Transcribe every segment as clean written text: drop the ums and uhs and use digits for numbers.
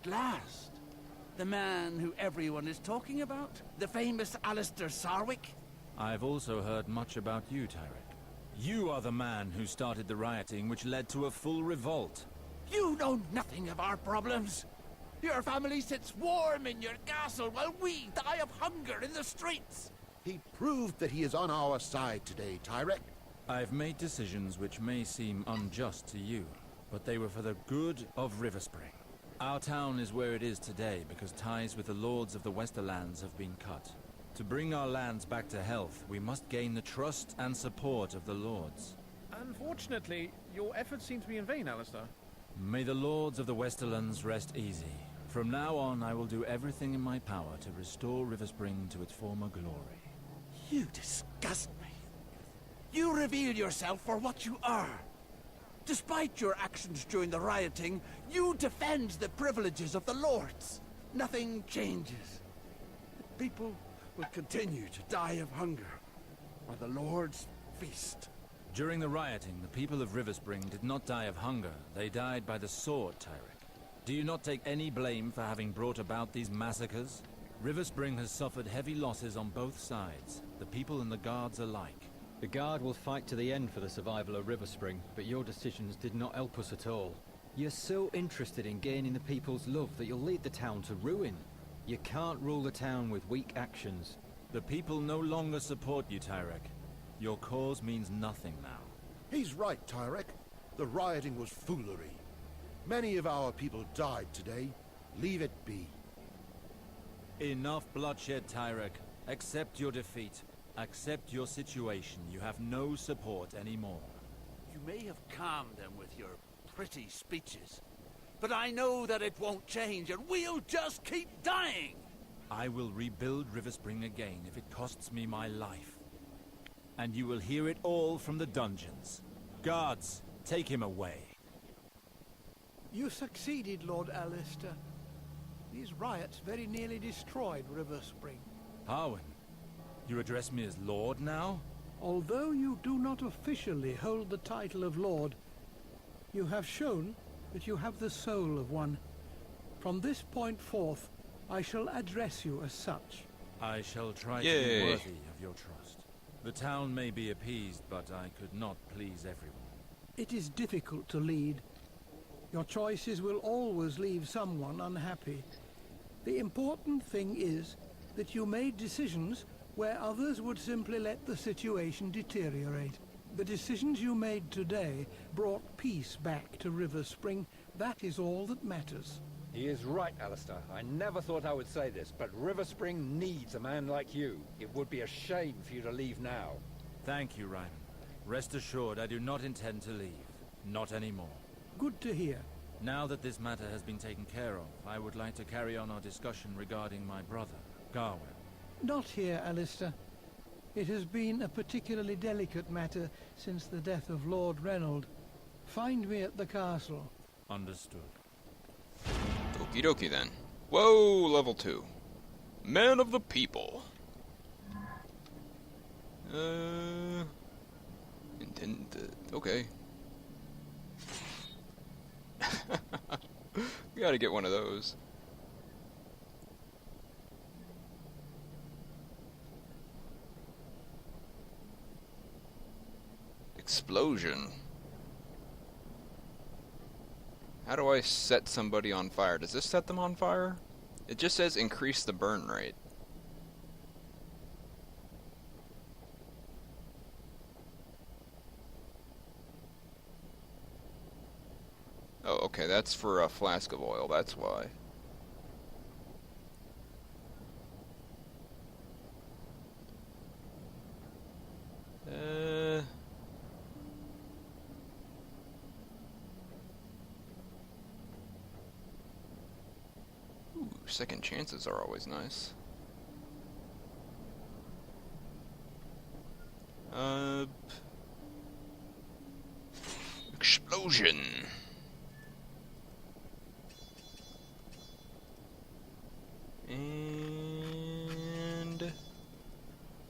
at last. The man who everyone is talking about? The famous Alistair Sarwick? I've also heard much about you, Tyrek. You are the man who started the rioting which led to a full revolt. You know nothing of our problems. Your family sits warm in your castle while we die of hunger in the streets. He proved that he is on our side today, Tyrek. I've made decisions which may seem unjust to you, but they were for the good of Riverspring. Our town is where it is today because ties with the lords of the Westerlands have been cut. To bring our lands back to health, we must gain the trust and support of the lords. Unfortunately, your efforts seem to be in vain, Alistair. May the lords of the Westerlands rest easy. From now on, I will do everything in my power to restore Riverspring to its former glory. You disgust me. You reveal yourself for what you are. Despite your actions during the rioting, you defend the privileges of the lords. Nothing changes. The people will continue to die of hunger, while the lords feast. During the rioting, the people of Riverspring did not die of hunger. They died by the sword, Tyrek. Do you not take any blame for having brought about these massacres? Riverspring has suffered heavy losses on both sides, the people and the guards alike. The Guard will fight to the end for the survival of Riverspring, but your decisions did not help us at all. You're so interested in gaining the people's love that you'll lead the town to ruin. You can't rule the town with weak actions. The people no longer support you, Tyrek. Your cause means nothing now. He's right, Tyrek. The rioting was foolery. Many of our people died today. Leave it be. Enough bloodshed, Tyrek. Accept your defeat. Accept your situation. You have no support anymore. You may have calmed them with your pretty speeches, but I know that it won't change and we'll just keep dying! I will rebuild Riverspring again if it costs me my life. And you will hear it all from the dungeons. Guards, take him away. You succeeded, Lord Alistair. These riots very nearly destroyed Riverspring. Harwin, you address me as Lord now? Although you do not officially hold the title of Lord, you have shown that you have the soul of one. From this point forth, I shall address you as such. I shall try to be worthy of your trust. The town may be appeased, but I could not please everyone. It is difficult to lead. Your choices will always leave someone unhappy. The important thing is that you made decisions where others would simply let the situation deteriorate. The decisions you made today brought peace back to Riverspring. That is all that matters. He is right, Alistair. I never thought I would say this, but Riverspring needs a man like you. It would be a shame for you to leave now. Thank you, Ryman. Rest assured, I do not intend to leave. Not anymore. Good to hear. Now that this matter has been taken care of, I would like to carry on our discussion regarding my brother, Garwin. Not here, Alistair. It has been a particularly delicate matter since the death of Lord Reynold. Find me at the castle. Understood. Okie dokie then. Whoa, level 2. Man of the people. Okay. We gotta get one of those. Explosion. How do I set somebody on fire? Does this set them on fire? It just says increase the burn rate. Oh, okay, that's for a flask of oil, that's why. Ooh, second chances are always nice. Explosion. And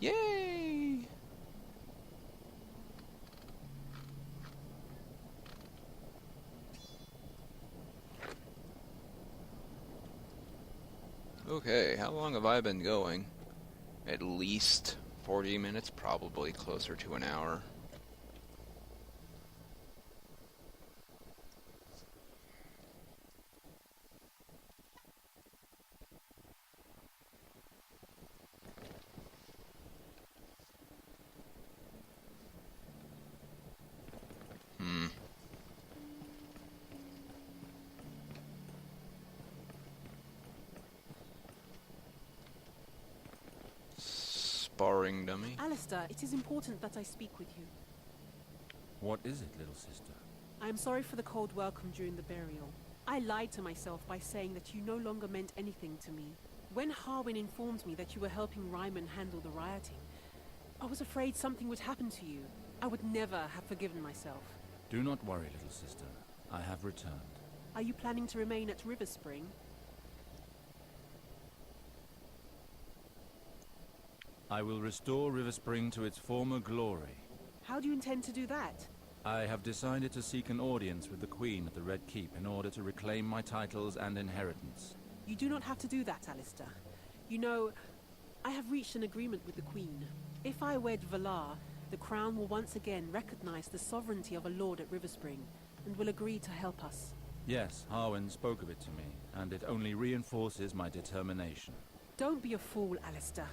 yay! Okay, how long have I been going? At least 40 minutes, probably closer to an hour. Sparring dummy. Alistair, it is important that I speak with you. What is it, little sister? I am sorry for the cold welcome during the burial. I lied to myself by saying that you no longer meant anything to me. When Harwin informed me that you were helping Ryman handle the rioting, I was afraid something would happen to you. I would never have forgiven myself. Do not worry, little sister. I have returned. Are you planning to remain at River Spring? I will restore River Spring to its former glory. How do you intend to do that? I have decided to seek an audience with the Queen at the Red Keep in order to reclaim my titles and inheritance. You do not have to do that, Alistair. You know, I have reached an agreement with the Queen. If I wed Valar, the Crown will once again recognize the sovereignty of a lord at River Spring, and will agree to help us. Yes, Harwin spoke of it to me, and it only reinforces my determination. Don't be a fool, Alistair.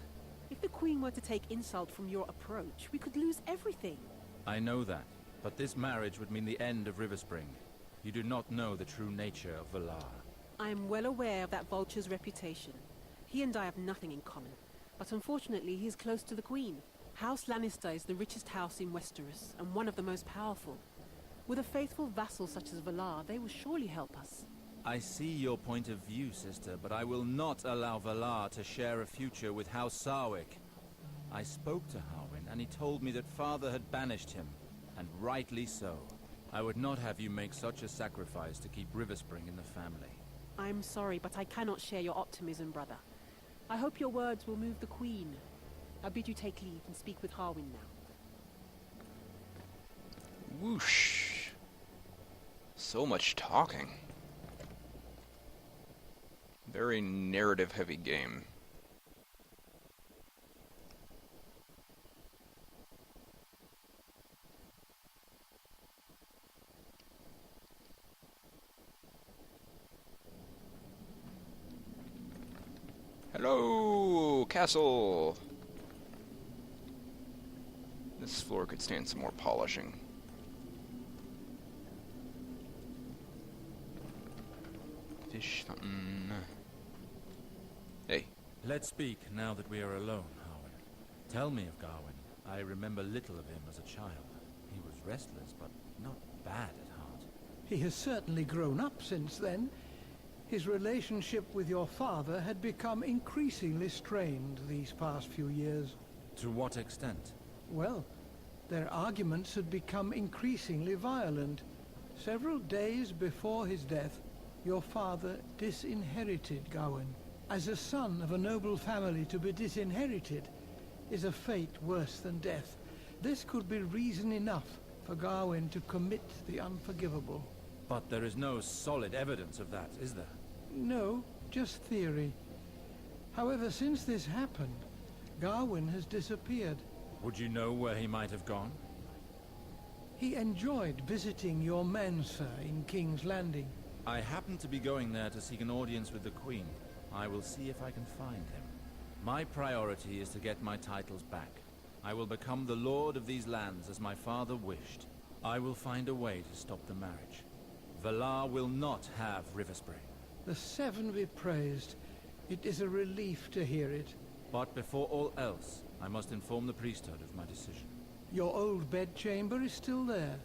If the Queen were to take insult from your approach, we could lose everything. I know that, but this marriage would mean the end of River Spring. You do not know the true nature of Valar. I am well aware of that vulture's reputation. He and I have nothing in common, but unfortunately he is close to the Queen. House Lannister is the richest house in Westeros, and one of the most powerful. With a faithful vassal such as Valar, they will surely help us. I see your point of view, sister, but I will not allow Valar to share a future with House Sarwick. I spoke to Harwin, and he told me that father had banished him, and rightly so. I would not have you make such a sacrifice to keep River Spring in the family. I am sorry, but I cannot share your optimism, brother. I hope your words will move the Queen. I bid you take leave and speak with Harwin now. Whoosh. So much talking. Very narrative-heavy game. Hello, castle! This floor could stand some more polishing. Fish fountain. Hey. Let's speak now that we are alone, Harwin. Tell me of Garwin. I remember little of him as a child. He was restless, but not bad at heart. He has certainly grown up since then. His relationship with your father had become increasingly strained these past few years. To what extent? Well, their arguments had become increasingly violent. Several days before his death, your father disinherited Gawain. As a son of a noble family, to be disinherited is a fate worse than death. This could be reason enough for Gawain to commit the unforgivable. But there is no solid evidence of that, is there? No, just theory. However, since this happened, Gawain has disappeared. Would you know where he might have gone? He enjoyed visiting your men, sir, in King's Landing. I happen to be going there to seek an audience with the Queen. I will see if I can find him. My priority is to get my titles back. I will become the lord of these lands as my father wished. I will find a way to stop the marriage. Valar will not have River Spring. The Seven be praised. It is a relief to hear it. But before all else, I must inform the priesthood of my decision. Your old bedchamber is still there.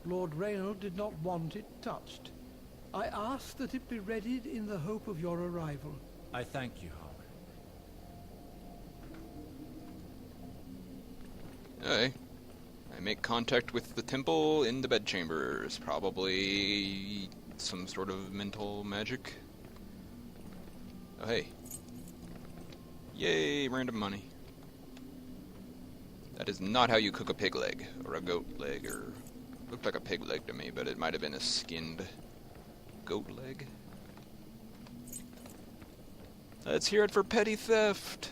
Lord Reynald did not want it touched. I asked that it be readied in the hope of your arrival. I thank you, Harwin. Hey. I make contact with the temple in the bedchambers. Probably some sort of mental magic. Oh, hey. Yay, random money. That is not how you cook a pig leg, or a goat leg, or... Looked like a pig leg to me, but it might have been a skinned goat leg. Let's hear it for petty theft.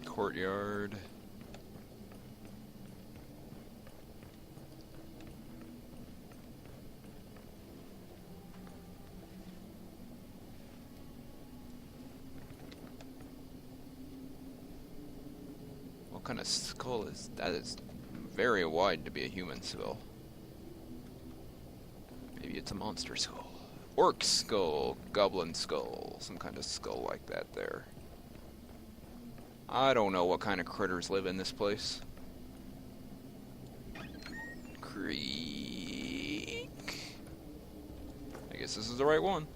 Courtyard. What kind of skull is that? Is very wide to be a human skull. Maybe it's a monster skull. Orc skull, goblin skull, some kind of skull like that there. I don't know what kind of critters live in this place. Creek. I guess this is the right one.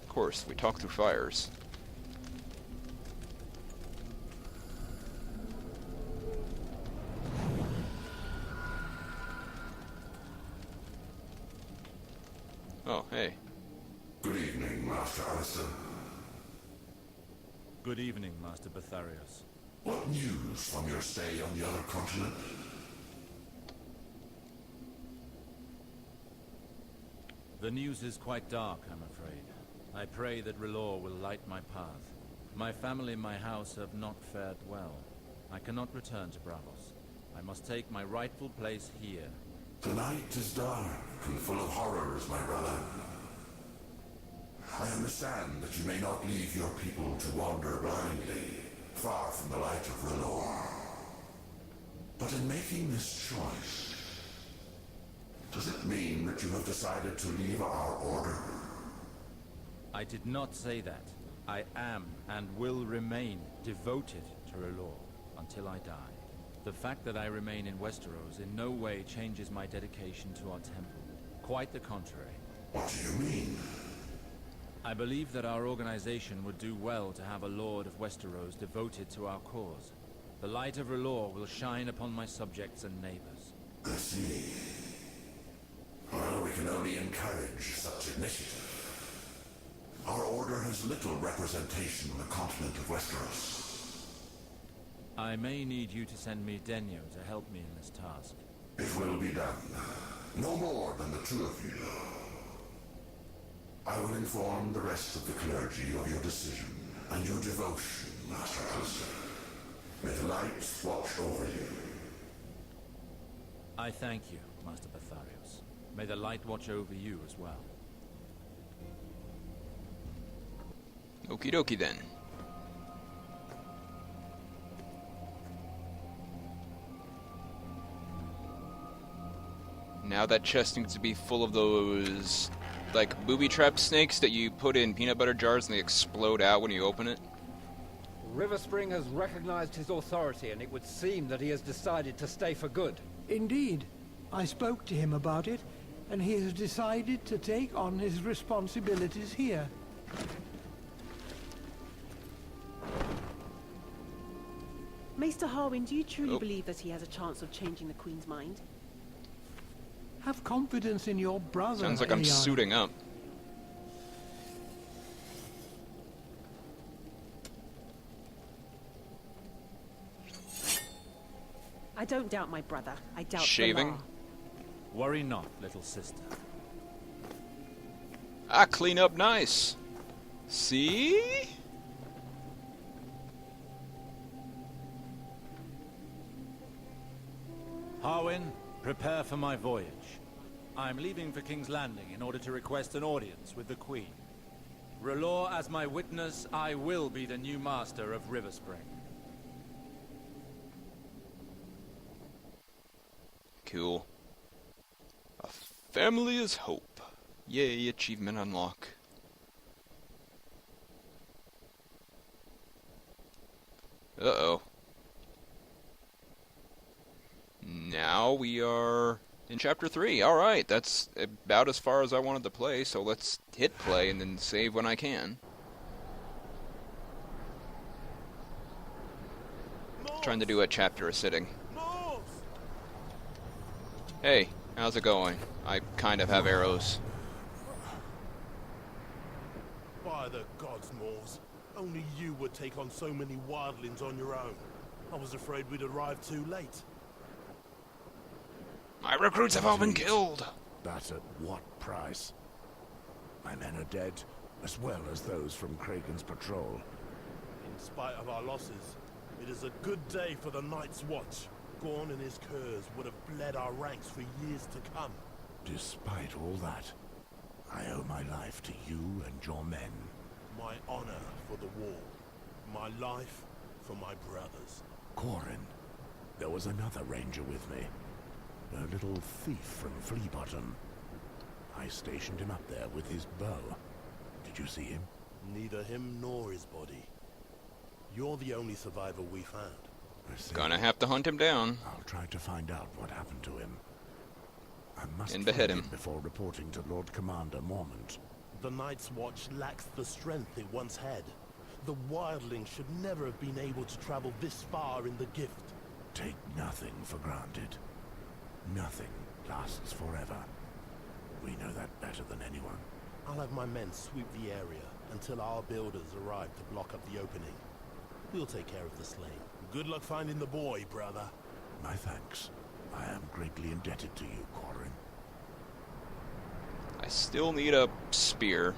Of course, we talk through fires. Oh, hey. Good evening, Master Alistair. Good evening, Master Betharius. What news from your stay on the other continent? The news is quite dark, I'm afraid. I pray that Relor will light my path. My family and my house have not fared well. I cannot return to Bravos. I must take my rightful place here. The night is dark and full of horrors, my brother. I understand that you may not leave your people to wander blindly, far from the light of Relor. But in making this choice, does it mean that you have decided to leave our order? I did not say that. I am and will remain devoted to Relor until I die. The fact that I remain in Westeros in no way changes my dedication to our temple. Quite the contrary. What do you mean? I believe that our organization would do well to have a Lord of Westeros devoted to our cause. The light of Relor will shine upon my subjects and neighbors. I see. Well, we can only encourage such initiative. Our order has little representation on the continent of Westeros. I may need you to send me Denyo to help me in this task. It will be done. No more than the two of you. I will inform the rest of the clergy of your decision and your devotion, Master Alistair. May the light watch over you. I thank you, Master Betharius. May the light watch over you as well. Okie dokie then. Now that chest needs to be full of those, like, booby trap snakes that you put in peanut butter jars and they explode out when you open it. River Spring has recognized his authority, and it would seem that he has decided to stay for good. Indeed. I spoke to him about it, and he has decided to take on his responsibilities here. Maester Harwin, do you truly believe that he has a chance of changing the Queen's mind? Have confidence in your brother. Sounds like I'm AI. suiting up. I don't doubt my brother. I doubt Shaving? Valar. Worry not, little sister. I clean up nice. See? Harwin, prepare for my voyage. I'm leaving for King's Landing in order to request an audience with the Queen. Relor as my witness, I will be the new master of River Spring. Cool. A family is hope. Yay, achievement unlock. Uh-oh. Now we are in Chapter 3. Alright, that's about as far as I wanted to play, so let's hit play and then save when I can. Trying to do a chapter a sitting. Hey, how's it going? I kind of have arrows. By the gods, Moors. Only you would take on so many wildlings on your own. I was afraid we'd arrived too late. My recruits have all been killed. But at what price? My men are dead, as well as those from Kragen's patrol. In spite of our losses, it is a good day for the Night's Watch. Gorn and his curs would have bled our ranks for years to come. Despite all that, I owe my life to you and your men. My honor for the war. My life for my brothers. Corin. There was another ranger with me. A little thief from Fleabottom. I stationed him up there with his bow. Did you see him? Neither him nor his body. You're the only survivor we found. I see. Gonna have to hunt him down. I'll try to find out what happened to him. I must And behead find him before reporting to Lord Commander Mormont. The Night's Watch lacks the strength it once had. The wildlings should never have been able to travel this far in the gift. Take nothing for granted. Nothing lasts forever. We know that better than anyone. I'll have my men sweep the area until our builders arrive to block up the opening. We'll take care of the slain. Good luck finding the boy, brother. My thanks. I am greatly indebted to you, Corin. I still need a spear.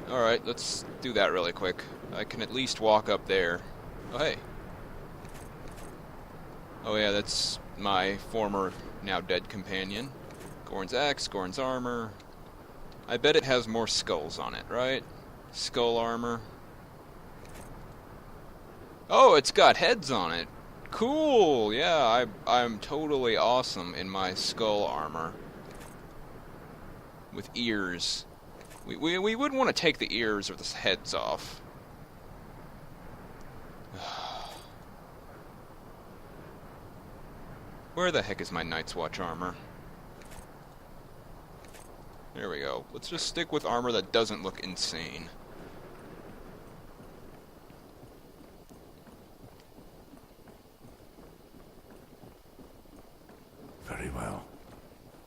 Alright, let's do that really quick. I can at least walk up there. Oh, hey. Oh yeah, that's my former, now dead companion. Gorn's axe, Gorn's armor. I bet it has more skulls on it, right? Skull armor. Oh, it's got heads on it. Cool! Yeah, I'm totally awesome in my skull armor. With ears. We wouldn't want to take the ears or the heads off. Where the heck is my Night's Watch armor? There we go. Let's just stick with armor that doesn't look insane. Very well.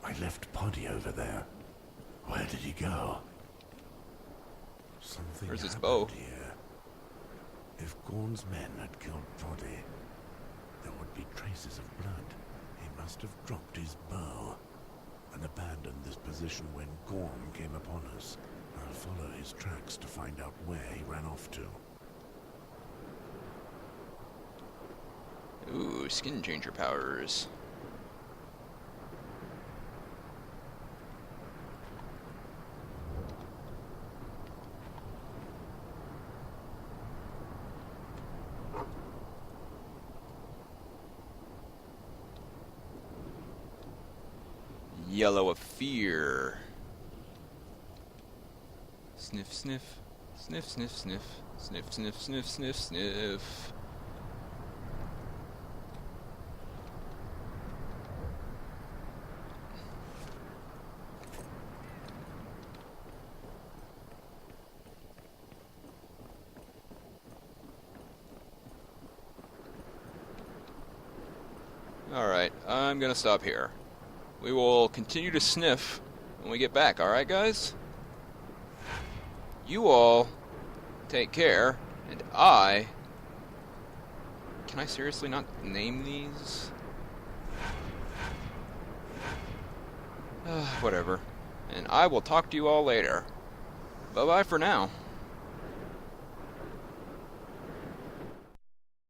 I left Poddy over there. Where did he go? Something Where's his happened bow? here. If Gorn's men had killed Poddy, there would be traces of blood. He must have dropped his bow and abandoned this position when Gorn came upon us. I'll follow his tracks to find out where he ran off to. Ooh, skin changer powers. Yellow of fear. Sniff, sniff. Sniff, sniff, sniff. Sniff, sniff, sniff, sniff, sniff. Alright, I'm gonna stop here. We will continue to sniff when we get back, alright guys? You all take care, and I... Can I seriously not name these? Whatever. And I will talk to you all later. Bye-bye for now.